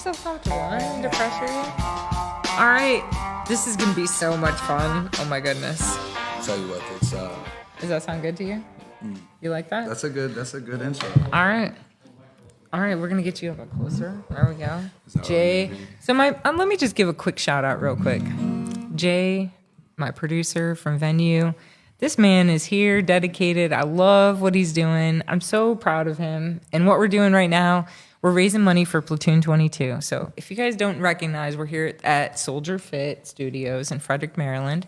yourself comfortable. I don't need to pressure you. All right. This is going to be so much fun. Oh, my goodness. I'll tell you what, it's... Does that sound good to you? You like that? That's a good intro. All right. All right, we're going to get you a bit closer. There we go. Jay. So let me just give a quick shout out real quick. Jay, my producer from Venue. This man is here, dedicated. I love what he's doing. I'm so proud of him. And what we're doing right now, we're raising money for Platoon 22. So if you guys don't recognize, we're here at Soldier Fit Studios in Frederick, Maryland.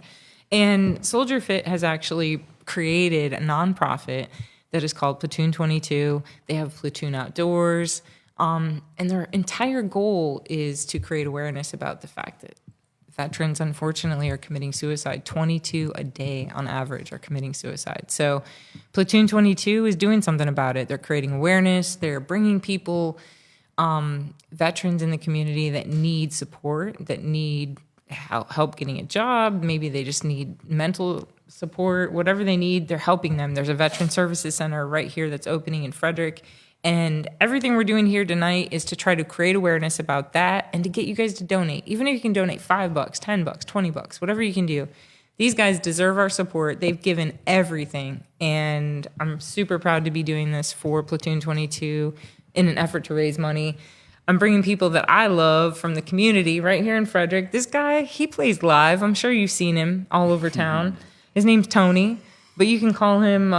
And Soldier Fit has actually created a nonprofit that is called Platoon 22. They have Platoon Outdoors. And their entire goal is to create awareness about the fact that veterans, unfortunately, are committing suicide. 22 a day on average are committing suicide. So Platoon 22 is doing something about it. They're creating awareness. They're bringing people, veterans in the community that need support, that need help getting a job. Maybe they just need mental support, whatever they need, they're helping them. There's a Veteran Services Center right here that's opening in Frederick. And everything we're doing here tonight is to try to create awareness about that and to get you guys to donate. Even if you can donate $5, $10, $20, whatever you can do. These guys deserve our support. They've given everything. And I'm super proud to be doing this for Platoon 22 in an effort to raise money. I'm bringing people that I love from the community right here in Frederick. This guy, he plays live. I'm sure you've seen him all over town. His name's Tony, but you can call him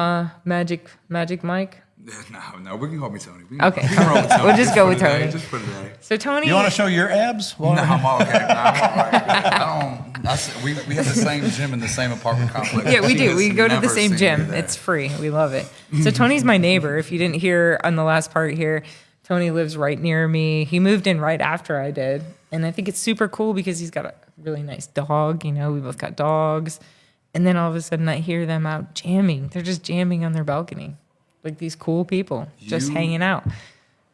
Magic Mike. No, we can call me Tony. Okay, we'll just go with Tony. Just for today. So Tony, you want to show your abs? No, I'm all okay. No, I'm all right. We have the same gym in the same apartment complex. Yeah, we do. We go to the same gym. That. It's free. We love it. So Tony's my neighbor. If you didn't hear on the last part here, Tony lives right near me. He moved in right after I did, and I think it's super cool because he's got a really nice dog. You know, we both got dogs. And then all of a sudden I hear them out jamming. They're just jamming on their balcony. Like these cool people just hanging out.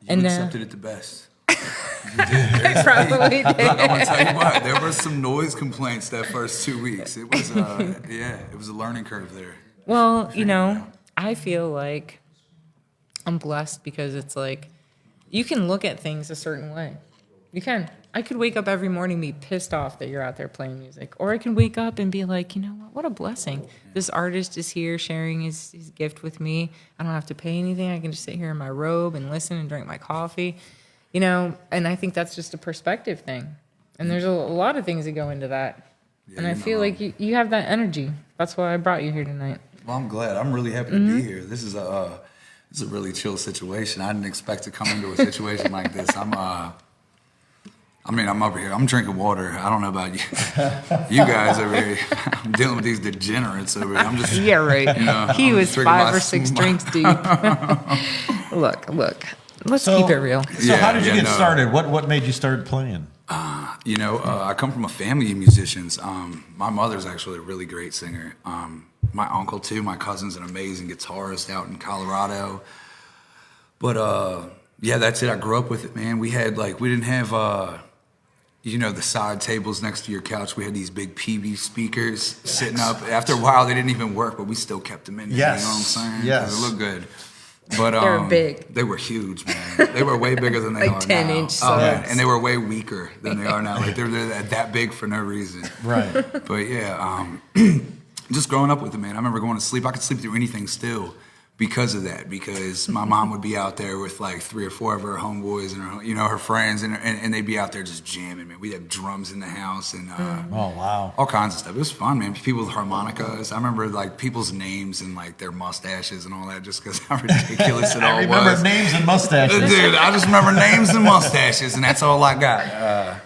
You accepted it the best. I probably did. Look, I'm going to tell you what. There were some noise complaints that first 2 weeks. It was, it was a learning curve there. Well, you know, I feel like I'm blessed because it's like you can look at things a certain way. You can. I could wake up every morning and be pissed off that you're out there playing music. Or I can wake up and be like, you know what a blessing. This artist is here sharing his gift with me. I don't have to pay anything. I can just sit here in my robe and listen and drink my coffee. You know, and I think that's just a perspective thing. And there's a lot of things that go into that. Yeah, and I feel like you have that energy. That's why I brought you here tonight. Well, I'm glad. I'm really happy to be here. This is a really chill situation. I didn't expect to come into a situation like this. I'm over here. I'm drinking water. I don't know about you. You guys over here. I'm dealing with these degenerates over here. I'm just... Yeah, right. You know, he was 5 or 6 drinks deep. Look. Let's keep it real. So how did you get started? What made you start playing? I come from a family of musicians. My mother's actually a really great singer. My uncle, too. My cousin's an amazing guitarist out in Colorado. But, that's it. I grew up with it, man. We didn't have... the side tables next to your couch, we had these big PV speakers sitting up. After a while, they didn't even work, but we still kept them in there. Yes. You know what I'm saying? Yes. They look good. But they were big. They were huge, man. They were way bigger than they are 10 now. inch Oh, man. And they were way weaker than they are now. Like they're that big for no reason. Right. But just growing up with it, man. I remember going to sleep. I could sleep through anything still. Because of that, because my mom would be out there with like 3 or 4 of her homeboys and her friends, and they'd be out there just jamming, man. We'd have drums in the house and oh wow, all kinds of stuff. It was fun, man. People with harmonicas. I remember like people's names and like their mustaches and all that, just because how ridiculous it all was. I remember names and mustaches, dude. I just remember names and mustaches, and that's all I got.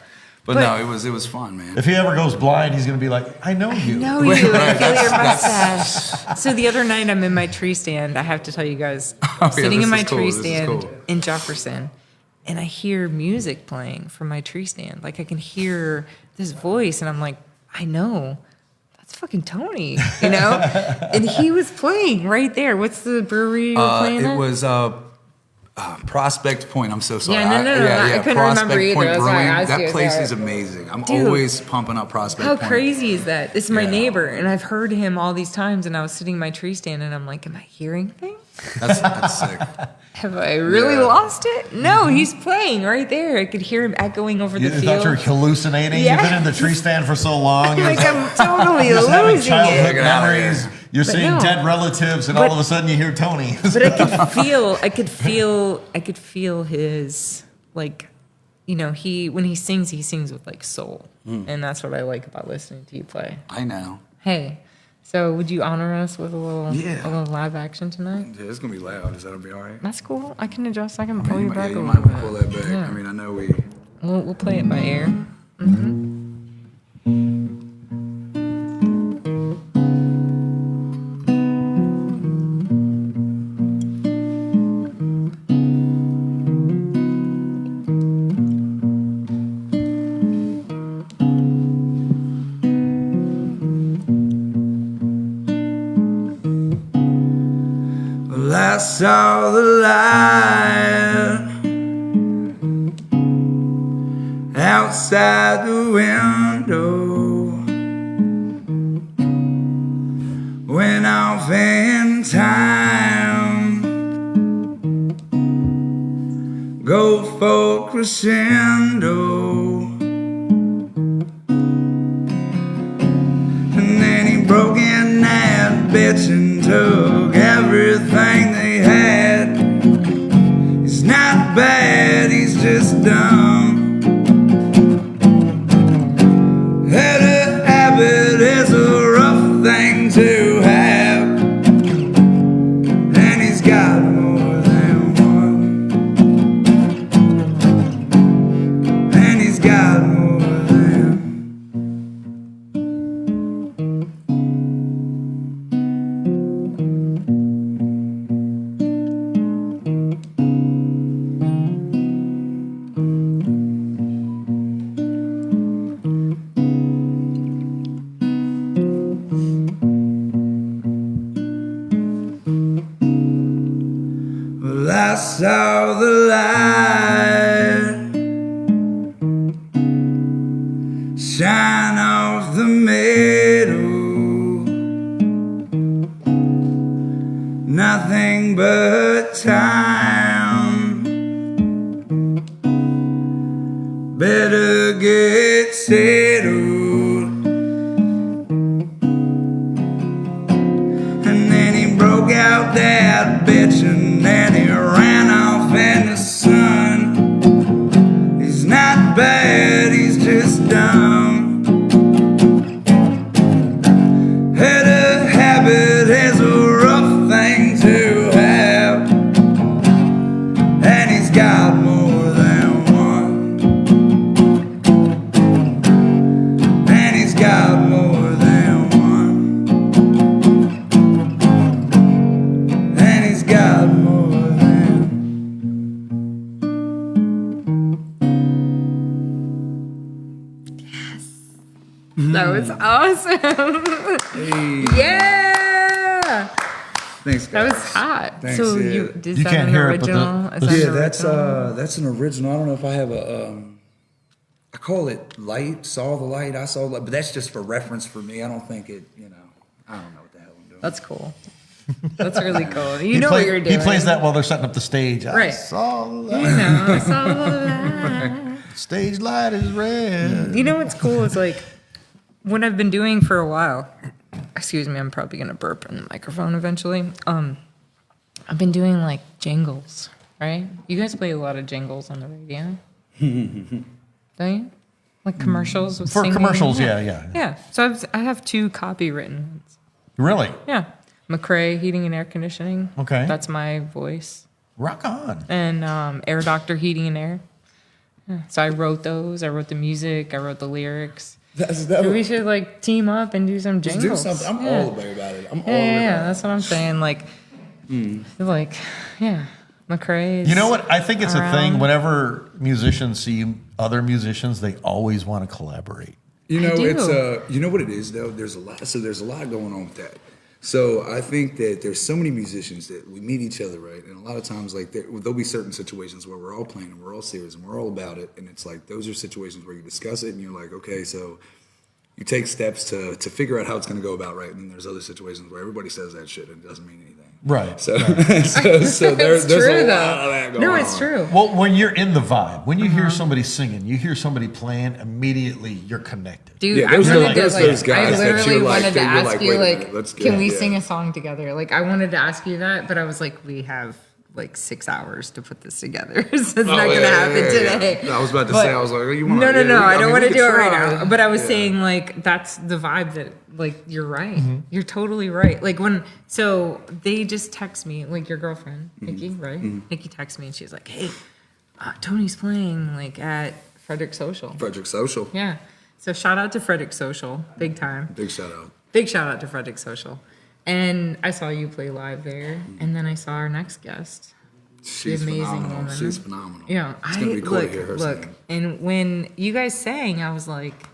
But no, it was fun, man. If he ever goes blind, he's going to be like, I know you. I know you. I feel your mustache. So the other night, I'm in my tree stand. I have to tell you guys, sitting in my tree stand in Jefferson, and I hear music playing from my tree stand. Like I can hear this voice, and I'm like, I know. That's fucking Tony, you know? And he was playing right there. What's the brewery you were playing at? It was... Prospect Point. I'm so sorry. Yeah, no. I couldn't remember either. Point That's why I asked that you. place is amazing. I'm always pumping up Prospect How Point. crazy is that? This is my neighbor, and I've heard him all these times, and I was sitting in my tree stand, and I'm like, am I hearing things? That's sick. Have I really Yeah. lost it? No, he's playing right there. I could hear him echoing over the You thought you were field. hallucinating? Yeah. You've been in the tree stand for so long. You're Like I'm totally just having losing childhood it. memories. You're But seeing no. dead relatives, and But- all of a sudden you hear Tony. But I could feel his, like, you know, when he sings with like soul. And that's what I like about listening to you play. I know. Hey, so would you honor us with a little live action tonight? Yeah, it's gonna be loud. Is that gonna be all right? That's cool. I can adjust. I can pull you back a you little might bit. pull that back. Yeah. I mean, I know we. We'll play it by ear. Well, I saw the light outside the window, went off in time, go for crescendo, and then he broke in that bitch and took everything they had. He's not bad, he's just dumb. Had a habit is a rough thing to have, and he's got more than one, and he's got more than. Well, I saw the light shine off the meadow, nothing but time. Better get settled. And then he broke out that bitch and then he ran off in the sun. He's not bad, he's just dumb. Had a habit is a rough thing to have, and he's got more than one, and he's got more than one. And he's got more than. That was awesome. Yeah. Thanks, That guys. was hot. Thanks, So yeah. you You that can't an hear it, but original? the- Is that Yeah, an original? that's an original. I don't know if I have a I call it light. Saw the light. I saw light, but that's just for reference for me. I don't think it. You know, I don't know what the hell I'm doing. That's cool. That's really cool. You He know play- what you're doing. He plays that while they're setting up the stage. I Right. saw the light. You know, I saw that. Stage light is red. You know what's cool is like what I've been doing for a while. Excuse me, I'm probably gonna burp in the microphone eventually. I've been doing like jingles, right? You guys play a lot of jingles on the radio, don't you? Like commercials with For singing? commercials, yeah. Yeah. So I have 2 copywritten ones. Really? Yeah. McRae Heating and Air Conditioning. Okay. That's my voice. Rock on. And Air Doctor Heating and Air. Yeah. So I wrote those. I wrote the music. I wrote the lyrics. So we should like team up and do some Just jingles. do something. I'm Yeah. all about it. I'm all Yeah, about it. that's what I'm saying. Like, like, yeah, McRae. You know what? I think it's a thing. around. Whenever musicians see other musicians, they always want to collaborate. You know, do. it's you know what it is though. There's a lot. So there's a lot going on with that. So I think that there's so many musicians that we meet each other, right? And a lot of times, like there'll be certain situations where we're all playing and we're all serious and we're all about it. And it's like those are situations where you discuss it and you're like, okay, so you take steps to figure out how it's going to go about, right? And then there's other situations where everybody says that shit and it doesn't mean anything. Right. So, right. so there's It's true, a though. lot of that going No, on. it's true. Well, when you're in the vibe, when you hear somebody singing, you hear somebody playing, immediately you're connected. Dude, Yeah, I there's wanted like- to, there's like, those I guys that literally you're like- wanted to you're ask like, you, wait a like, minute, let's get can it, we yeah. sing a song together? Like, I wanted to ask you that, but I was like, we have like 6 hours to put this together, so it's not going to happen today. I was about to But- say, I was like, you want No, I don't want to we do it could right try. now. But I was Yeah. saying, like, that's the vibe that, like, you're right. You're totally right. Like, so they just text me, like, your girlfriend, Nikki, right? Nikki texts me and she's like, hey, Tony's playing, like, at Frederick Social. Frederick Social. Yeah. So shout out to Frederick Social, big time. Big shout out. Big shout out to Frederick Social. And I saw you play live there. And then I saw our next guest. She's amazing phenomenal. woman. She's phenomenal. Yeah, It's gonna be cool to hear her look. sing. And when you guys sang, I was like,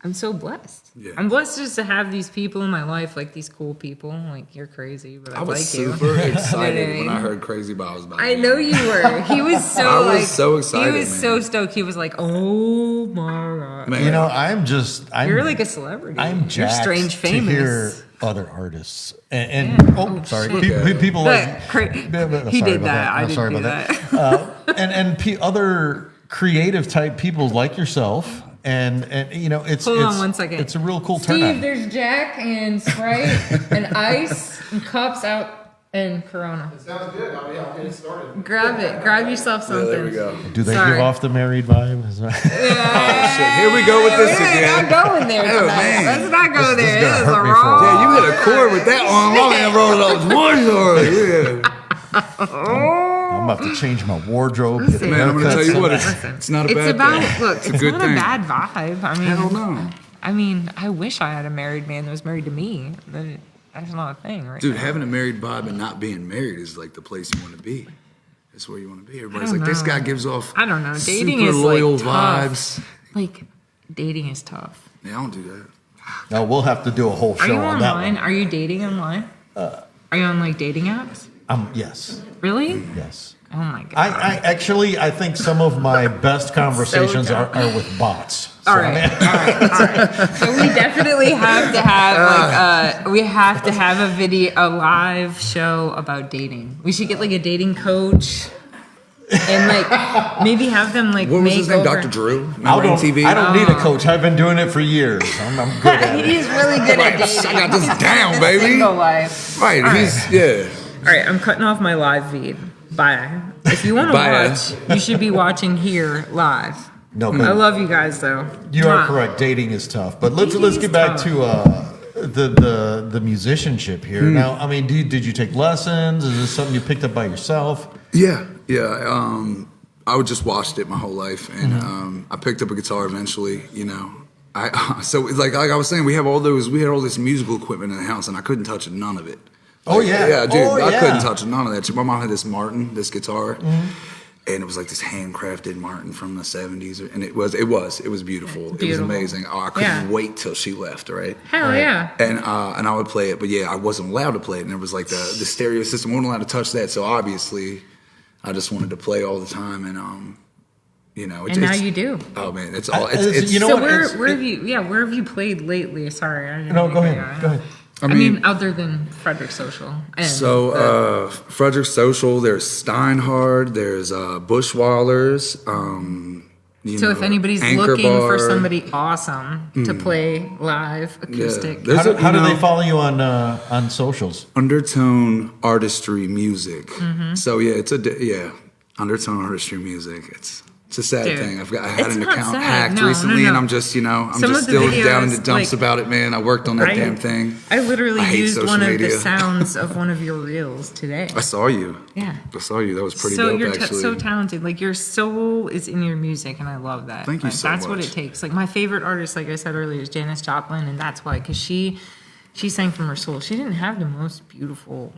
I'm so blessed. Yeah. I'm blessed just to have these people in my life, like these cool people. Like, you're crazy, but I, I was like super you. excited You know what I when I mean? heard Crazy Bow's about I know you were. He was so I was like, so excited, He was man. so stoked. He was like, oh my God. Man. You know, I'm You're like a celebrity. I'm You're jacked strange to famous. hear other artists and Yeah. oh, Oh, sorry, shit. people But like he sorry did about that. I I'm didn't sorry do about that. and other creative type people like yourself, and you know, it's Hold on one second. It's a real cool Steve, turnout. there's Jack and Sprite and ice and cups out and Corona. Sounds good. I'll get it started. Grab it. Grab yourself Yeah, something. there we go. Do they Sorry. give off the married vibe? Is that- Oh, shit. Here we go with this We're again. not going there Oh, tonight. man. Let's not go This there. is gonna This is hurt a me for a wrong. while. Yeah, you hit a chord with that one. My man rolled it off one chord. Yeah. I'm about to change my wardrobe. Get a Man, I'm gonna tell haircut. you what, Listen, it's not a it's bad about, thing. Look, It's a it's good not thing. a bad vibe. I mean, Hell no. I mean, I wish I had a married man that was married to me. But that's not a thing, right? Dude, now. having a married vibe and not being married is like the place you want to be. It's where you want to be. Everybody's don't like, this know. guy gives off I don't know. Dating super is loyal like tough. vibes. Like, dating is tough. Yeah, I don't do that. No, we'll have to do a whole Are show you on that online? one. Are you dating online? Are you on like dating apps? Yes, Really? yes. Oh my god. I actually I think some of my best conversations are with bots. So, all right, all right. So we definitely have to have like we have to have a live show about dating. We should get like a dating coach and like maybe have them like What was make his name? over. Dr. Drew? I Remember don't, MTV? I don't need a coach. I've been doing it for years. I'm good at it. He's really good at I dating. got this down, baby. Single life. Right, All he's, yeah. All right, I'm cutting off my live feed. Bye. If you want to Bye. watch, you should be watching here live. No, I but love you guys though. you are Mwah. correct. Dating is tough. But let's Dating get is back tough. to the musicianship here. Now, I mean, did you take lessons? Is this something you picked up by yourself? Yeah. I would just watched it my whole life, and I picked up a guitar eventually. You know, so like I was saying, we had all this musical equipment in the house, and I couldn't touch none of it. Oh, yeah. yeah, dude, Oh, I yeah. couldn't touch none of that. My mom had this Martin, this guitar, and it was like this handcrafted Martin from the '70s, and it was beautiful. It was Beautiful. amazing. Oh, I couldn't Yeah. wait till she left. Right. Hell yeah. And I would play it, but yeah, I wasn't allowed to play it. And there was like the stereo system, wasn't allowed to touch that. So obviously, I just wanted to play all the time, and you know, And now you do. Oh man, it's all. You know So what? where have you played lately? Sorry, I didn't No, mean go to ahead. cut Go you ahead. off. I mean, other than Frederick Social. And So Frederick Social, there's Steinhard, there's Bushwallers. so if anybody's Anchor looking for Bar. somebody awesome to play live acoustic, There's How do you they know, follow you on socials? Undertone Artistry Music. Mm-hmm. So yeah, Undertone Artistry Music. It's a sad Dude, thing. I had it's an not account sad. hacked No, recently, no. and I'm just, I'm Some just of the still down in the videos, dumps like, about it, man. I worked on that damn thing. I literally I hate used social one of the media. sounds of one of your reels today. I saw you. Yeah. I saw you. That was pretty So dope, you're actually. so talented. Like your soul is in your music, and I love that. Thank you Like, so That's what much. it takes. Like my favorite artist, like I said earlier, is Janis Joplin, and that's why, because she sang from her soul. She didn't have the most beautiful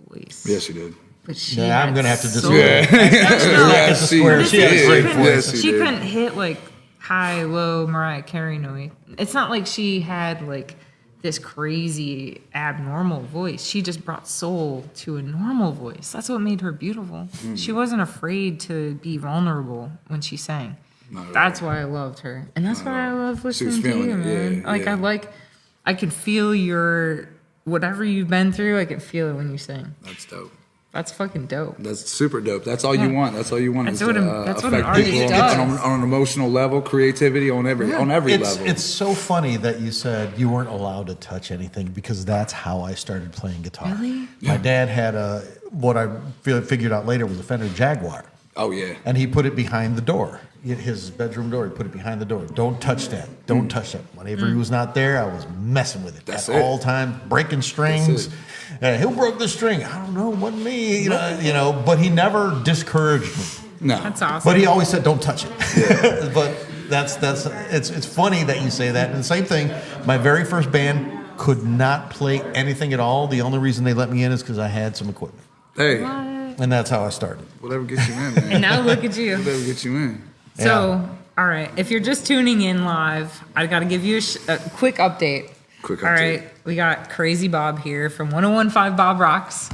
voice. Yes, you did. But she Yeah, I'm had gonna have to soul. disagree. Yes, She had a She great couldn't- voice. Yes, she did. couldn't hit like high, low Mariah Carey note. It's not like she had like this crazy abnormal voice. She just brought soul to a normal voice. That's what made her beautiful. She wasn't afraid to be vulnerable when she sang. That's why I loved her, and that's why I love She was listening to feeling you, it, man. yeah, yeah. I could feel your whatever you've been through, I can feel it when you sing. That's dope. That's fucking dope. That's super dope. That's all you want. That's all you want. That's is what to, that's what an affect artist people does. on an emotional level, creativity on every level. It's so funny that you said you weren't allowed to touch anything because that's how I started playing guitar. Really? My dad had what I figured out later was a Fender Jaguar. Oh yeah. And he put it behind the door, his bedroom door. He put it behind the door. Don't touch that. Don't touch that. Whenever he was not there, I was messing with it That's at it. all times, breaking strings. Who broke the string? I don't know. It wasn't me. You know. But he never discouraged me. No. That's awesome. But he always said, "Don't touch it." But it's funny that you say that. And the same thing. My very first band could not play anything at all. The only reason they let me in is because I had some equipment, Hey, and that's how I started. whatever gets you in, man. And now look at you. Whatever gets you in. So, all right. If you're just tuning in live, I got to give you a quick update. Quick All update. right. We got Crazy Bob here from 1015 Bob Rocks.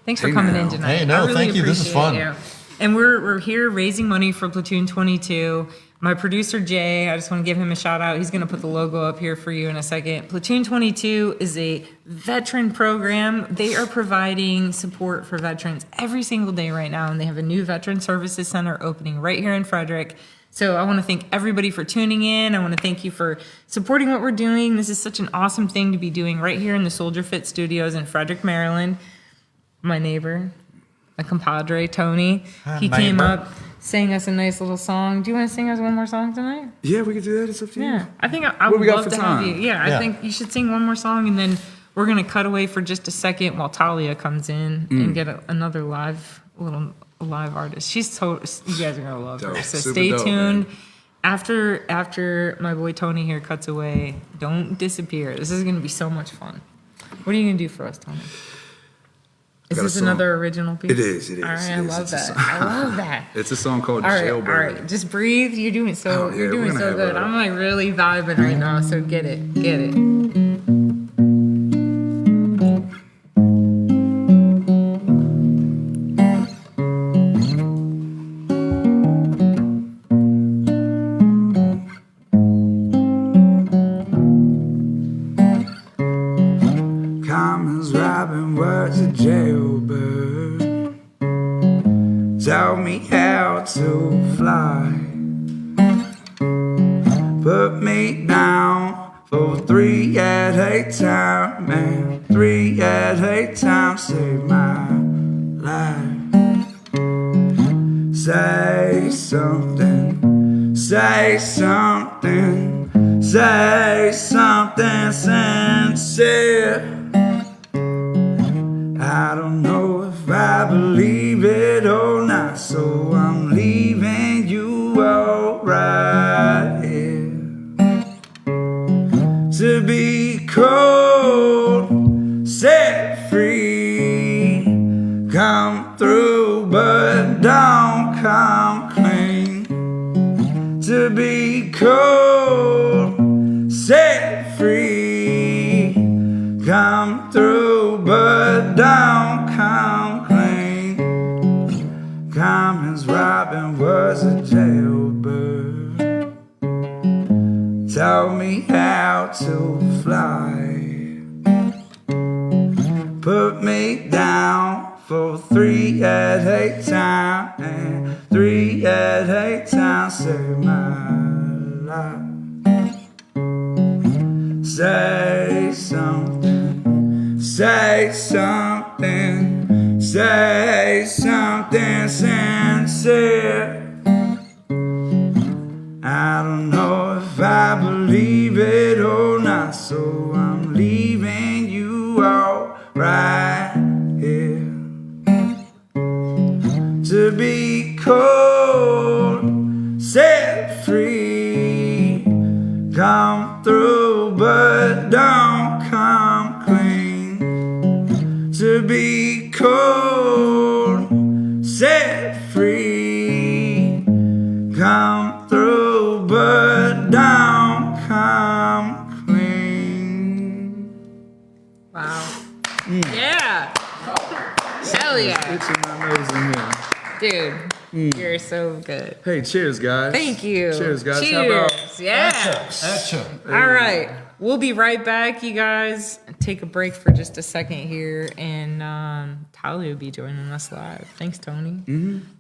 Thanks for Hey, coming now. in tonight. Hey, no, I really thank you. This is appreciate fun. you. And we're here raising money for Platoon 22. My producer, Jay, I just want to give him a shout out. He's going to put the logo up here for you in a second. Platoon 22 is a veteran program. They are providing support for veterans every single day right now, and they have a new Veteran Services Center opening right here in Frederick. So I want to thank everybody for tuning in. I want to thank you for supporting what we're doing. This is such an awesome thing to be doing right here in the Soldier Fit Studios in Frederick, Maryland. My neighbor, my compadre, Tony, he came neighbor. up, sang us a nice little song. Do you want to sing us one more song tonight? Yeah, we can do that. It's up to you. Yeah, I think I What would we got love for to time? have you. Yeah, I Yeah. think you should sing one more song, and then we're gonna cut away for just a second while Talia comes in and get another live artist. She's so you guys are gonna love her. Dope. So Super stay dope, tuned. man. After my boy Tony here cuts away, don't disappear. This is gonna be so much fun. What are you gonna do for us, Tony? Is Got a this song. another original piece? It is. All right, It I is. love It's a that. song. I love that. It's a song called All right, Jailbird. all right. Just breathe. You're doing so. Oh, yeah, you're we're doing gonna so have good. a- I'm like really vibing right now. So get it, get it. Common's robbing words a jailbird. Tell me how to fly. Put me down for 3 at a time, man. 3 at a time, save my life. Say something, say something, say something sincere. I don't know if I believe it or not, so I'm leaving you all right here. To be cold, set free, come through but don't come clean. To be cold, set free, come through but don't come clean. Common's robbing was a jailbird. Tell me how to fly. Put me down for 3 at a time, and 3 at a time, save my life. Say something, say something, say something sincere. I don't know if I believe it or not, so I'm leaving you all right here. To be cold, set free, come through but don't come clean. To be cold, set free, come through but don't come clean. Wow. Yeah. Hell yeah, Itching my nose in here. dude. You're so good. Hey, cheers, guys. Thank you. Cheers, guys. Cheers. How about Yeah. Etcha. All right. We'll be right back, you guys. Take a break for just a second here, and Tyler will be joining us live. Thanks, Tony.